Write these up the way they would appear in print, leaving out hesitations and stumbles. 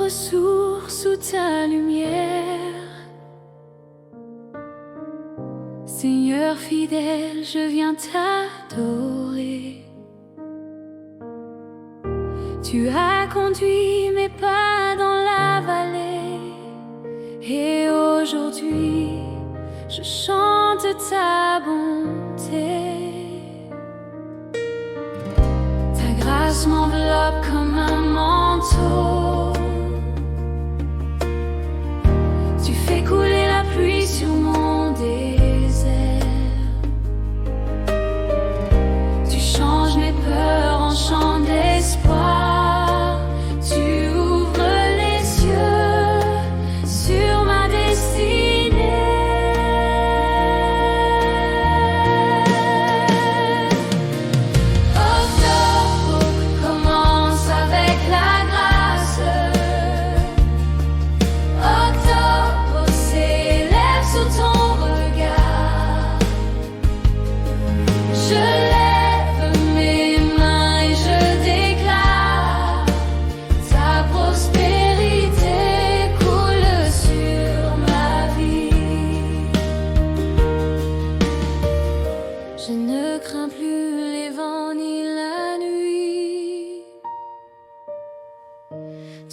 ressource ou ta lumière. Seigneur fidèle, je viens t'adorer. Tu as conduit mes pas dans la vallée, et aujourd'hui je chante ta bonté. Ta grâce m'enveloppe comme un manteau. Tu fais couler la pluie sur mon désert. Tu changes mes peurs en chants d'espoir. Tu ouvres les cieux sur ma destinée. Octobre commence avec la grâce. Octobre s'élève sous ton regard. Je lève mes mains et je déclare ta prospérité coule sur ma vie. Je ne crains plus les vents ni la nuit.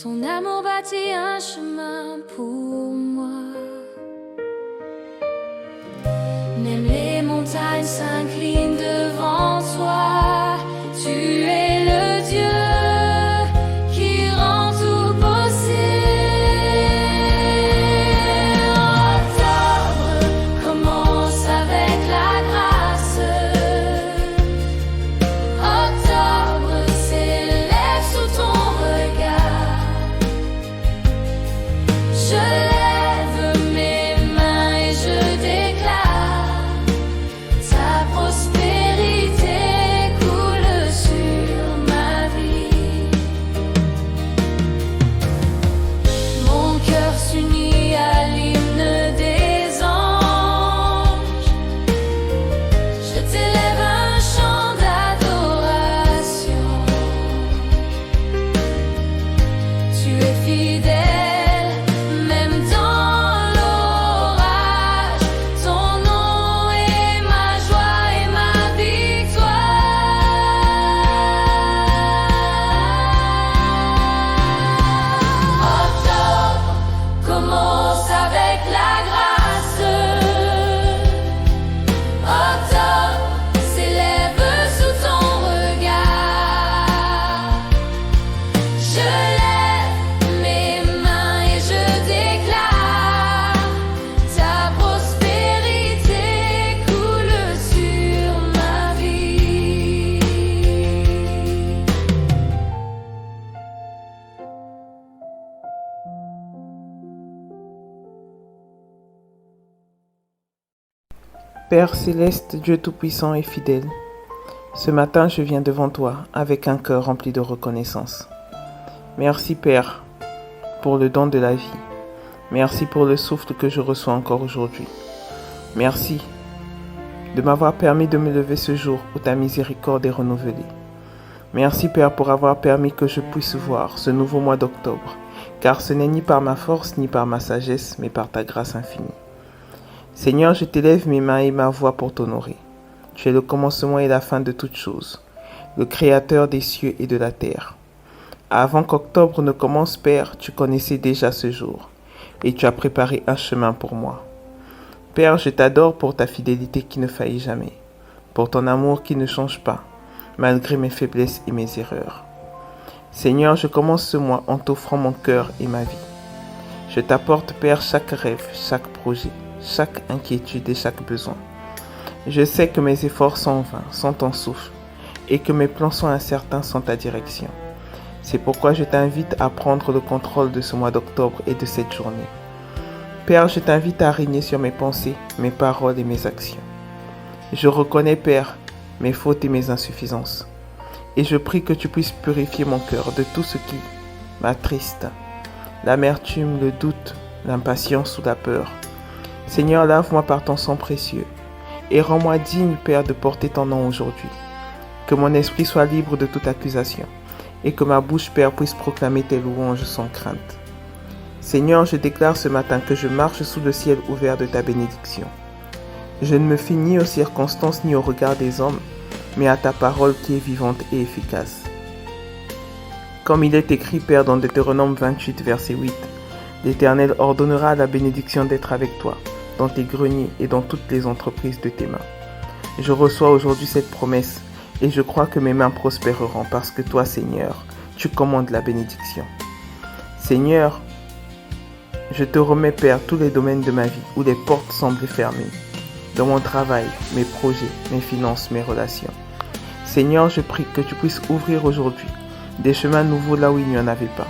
Ton amour bâtit un chemin pour moi. Même les montagnes s'inclinent devant toi. Tu es le Dieu qui rend tout possible. Octobre commence avec la grâce. Octobre s'élève sous ton regard. Je lève mes mains et je déclare ta prospérité coule sur ma vie. Mon cœur s'unit à l'hymne des anges. Je t'élève un chant d'adoration. Tu es fidèle, même dans l'orage. Ton nom est ma joie et ma victoire. Octobre commence avec la grâce. Octobre s'élève sous ton regard. Je lève mes mains et je déclare ta prospérité coule sur ma vie. Père céleste, Dieu tout-puissant et fidèle, ce matin je viens devant toi avec un cœur rempli de reconnaissance. Merci Père pour le don de la vie. Merci pour le souffle que je reçois encore aujourd'hui. Merci de m'avoir permis de me lever ce jour où ta miséricorde est renouvelée. Merci Père pour avoir permis que je puisse voir ce nouveau mois d'octobre, car ce n'est ni par ma force ni par ma sagesse, mais par ta grâce infinie. Seigneur, je t'élève mes mains et ma voix pour t'honorer. Tu es le commencement et la fin de toutes choses, le Créateur des cieux et de la terre. Avant qu'octobre ne commence, Père, tu connaissais déjà ce jour, et tu as préparé un chemin pour moi. Père, je t'adore pour ta fidélité qui ne faillit jamais, pour ton amour qui ne change pas, malgré mes faiblesses et mes erreurs. Seigneur, je commence ce mois en t'offrant mon cœur et ma vie. Je t'apporte, Père, chaque rêve, chaque projet, chaque inquiétude et chaque besoin. Je sais que mes efforts sont vains, sont en souffle, et que mes plans sont incertains sans ta direction. C'est pourquoi je t'invite à prendre le contrôle de ce mois d'octobre et de cette journée. Père, je t'invite à régner sur mes pensées, mes paroles et mes actions. Je reconnais, Père, mes fautes et mes insuffisances. Et je prie que tu puisses purifier mon cœur de tout ce qui m'attriste, l'amertume, le doute, l'impatience ou la peur. Seigneur, lave-moi par ton sang précieux et rends-moi digne, Père, de porter ton nom aujourd'hui. Que mon esprit soit libre de toute accusation et que ma bouche, Père, puisse proclamer tes louanges sans crainte. Seigneur, je déclare ce matin que je marche sous le ciel ouvert de ta bénédiction. Je ne me fie ni aux circonstances ni au regard des hommes, mais à ta parole qui est vivante et efficace. Comme il est écrit, Père, dans Deutéronome 28, verset 8, l'Éternel ordonnera la bénédiction d'être avec toi, dans tes greniers et dans toutes les entreprises de tes mains. Je reçois aujourd'hui cette promesse et je crois que mes mains prospéreront parce que toi, Seigneur, tu commandes la bénédiction. Seigneur, je te remets, Père, tous les domaines de ma vie où les portes semblent fermées. Dans mon travail, mes projets, mes finances, mes relations. Seigneur, je prie que tu puisses ouvrir aujourd'hui des chemins nouveaux là où il n'y en avait pas.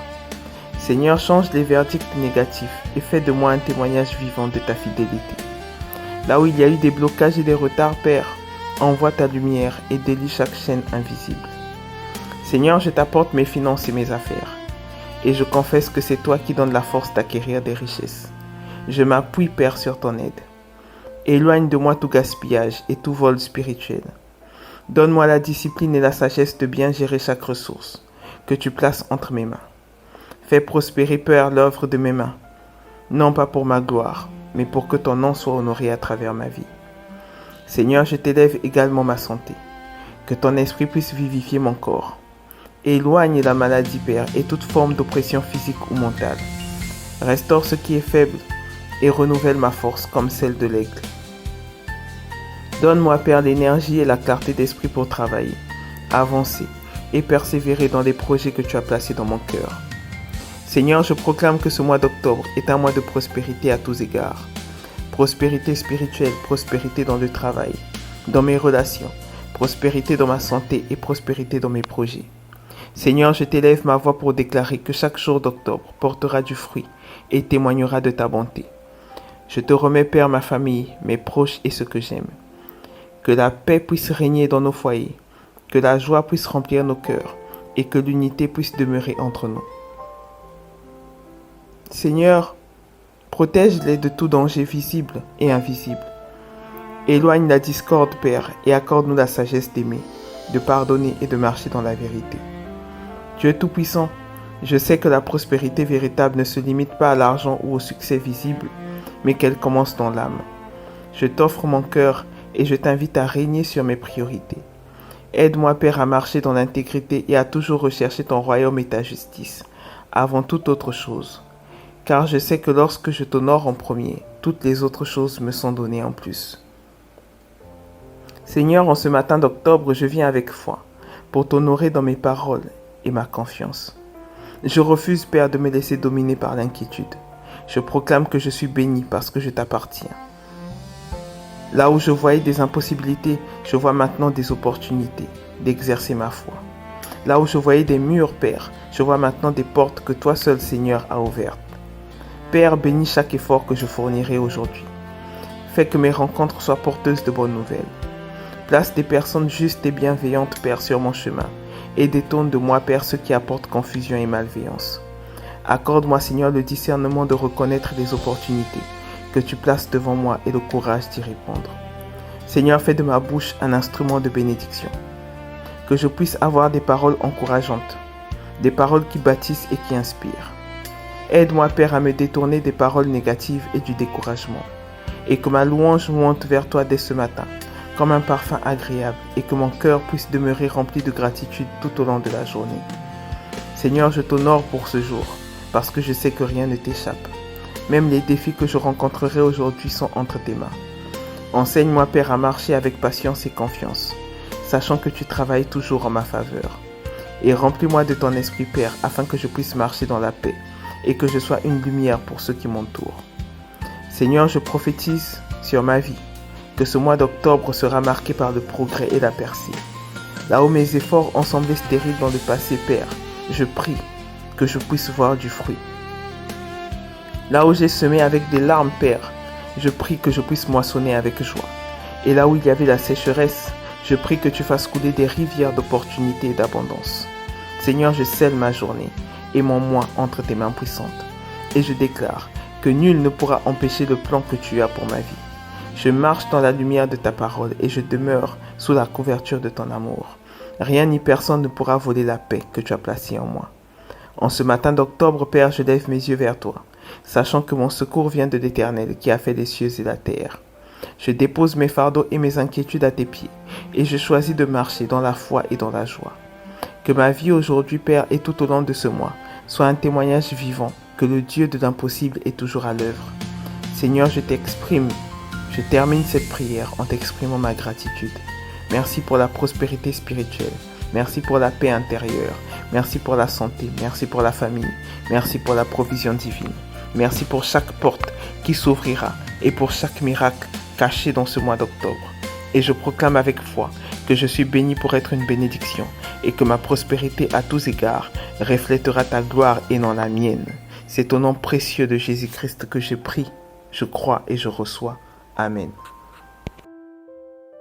Seigneur, change les verdicts négatifs et fais de moi un témoignage vivant de ta fidélité. Là où il y a eu des blocages et des retards, Père, envoie ta lumière et délie chaque chaîne invisible. Seigneur, je t'apporte mes finances et mes affaires. Et je confesse que c'est toi qui donnes la force d'acquérir des richesses. Je m'appuie, Père, sur ton aide. Éloigne de moi tout gaspillage et tout vol spirituel. Donne-moi la discipline et la sagesse de bien gérer chaque ressource que tu places entre mes mains. Fais prospérer, Père, l'œuvre de mes mains, non pas pour ma gloire, mais pour que ton nom soit honoré à travers ma vie. Seigneur, je t'élève également ma santé, que ton esprit puisse vivifier mon corps. Éloigne la maladie, Père, et toute forme d'oppression physique ou mentale. Restaure ce qui est faible et renouvelle ma force comme celle de l'aigle. Donne-moi, Père, l'énergie et la clarté d'esprit pour travailler, avancer et persévérer dans les projets que tu as placés dans mon cœur. Seigneur, je proclame que ce mois d'octobre est un mois de prospérité à tous égards. Prospérité spirituelle, prospérité dans le travail, dans mes relations, prospérité dans ma santé et prospérité dans mes projets. Seigneur, je t'élève ma voix pour déclarer que chaque jour d'octobre portera du fruit et témoignera de ta bonté. Je te remets, Père, ma famille, mes proches et ceux que j'aime. Que la paix puisse régner dans nos foyers, que la joie puisse remplir nos cœurs et que l'unité puisse demeurer entre nous. Seigneur, protège-les de tout danger visible et invisible. Éloigne la discorde, Père, et accorde-nous la sagesse d'aimer, de pardonner et de marcher dans la vérité. Dieu Tout-Puissant, je sais que la prospérité véritable ne se limite pas à l'argent ou au succès visible, mais qu'elle commence dans l'âme. Je t'offre mon cœur et je t'invite à régner sur mes priorités. Aide-moi, Père, à marcher dans l'intégrité et à toujours rechercher ton royaume et ta justice, avant toute autre chose. Car je sais que lorsque je t'honore en premier, toutes les autres choses me sont données en plus. Seigneur, en ce matin d'octobre, je viens avec foi pour t'honorer dans mes paroles et ma confiance. Je refuse, Père, de me laisser dominer par l'inquiétude. Je proclame que je suis béni parce que je t'appartiens. Là où je voyais des impossibilités, je vois maintenant des opportunités d'exercer ma foi. Là où je voyais des murs, Père, je vois maintenant des portes que toi seul, Seigneur, as ouvertes. Père, bénis chaque effort que je fournirai aujourd'hui. Fais que mes rencontres soient porteuses de bonnes nouvelles. Place des personnes justes et bienveillantes, Père, sur mon chemin, et détourne de moi, Père, ce qui apporte confusion et malveillance. Accorde-moi, Seigneur, le discernement de reconnaître les opportunités que tu places devant moi et le courage d'y répondre. Seigneur, fais de ma bouche un instrument de bénédiction. Que je puisse avoir des paroles encourageantes, des paroles qui bâtissent et qui inspirent. Aide-moi, Père, à me détourner des paroles négatives et du découragement, et que ma louange monte vers toi dès ce matin, comme un parfum agréable, et que mon cœur puisse demeurer rempli de gratitude tout au long de la journée. Seigneur, je t'honore pour ce jour, parce que je sais que rien ne t'échappe. Même les défis que je rencontrerai aujourd'hui sont entre tes mains. Enseigne-moi, Père, à marcher avec patience et confiance, sachant que tu travailles toujours en ma faveur. Et remplis-moi de ton esprit, Père, afin que je puisse marcher dans la paix, et que je sois une lumière pour ceux qui m'entourent. Seigneur, je prophétise sur ma vie que ce mois d'octobre sera marqué par le progrès et la percée. Là où mes efforts ont semblé stériles dans le passé, Père, je prie que je puisse voir du fruit. Là où j'ai semé avec des larmes, Père, je prie que je puisse moissonner avec joie. Et là où il y avait la sécheresse, je prie que tu fasses couler des rivières d'opportunités et d'abondance. Seigneur, je scelle ma journée et mon mois entre tes mains puissantes. Et je déclare que nul ne pourra empêcher le plan que tu as pour ma vie. Je marche dans la lumière de ta parole et je demeure sous la couverture de ton amour. Rien ni personne ne pourra voler la paix que tu as placée en moi. En ce matin d'octobre, Père, je lève mes yeux vers toi sachant que mon secours vient de l'Éternel qui a fait les cieux et la terre. Je dépose mes fardeaux et mes inquiétudes à tes pieds, et je choisis de marcher dans la foi et dans la joie. Que ma vie aujourd'hui, Père, et tout au long de ce mois, soit un témoignage vivant que le Dieu de l'impossible est toujours à l'œuvre. Seigneur, je termine cette prière en t'exprimant ma gratitude. Merci pour la prospérité spirituelle. Merci pour la paix intérieure. Merci pour la santé. Merci pour la famille. Merci pour la provision divine. Merci pour chaque porte qui s'ouvrira et pour chaque miracle caché dans ce mois d'octobre. Et je proclame avec foi que je suis béni pour être une bénédiction et que ma prospérité à tous égards reflètera ta gloire et non la mienne. C'est au nom précieux de Jésus-Christ que je prie, je crois et je reçois. Amen.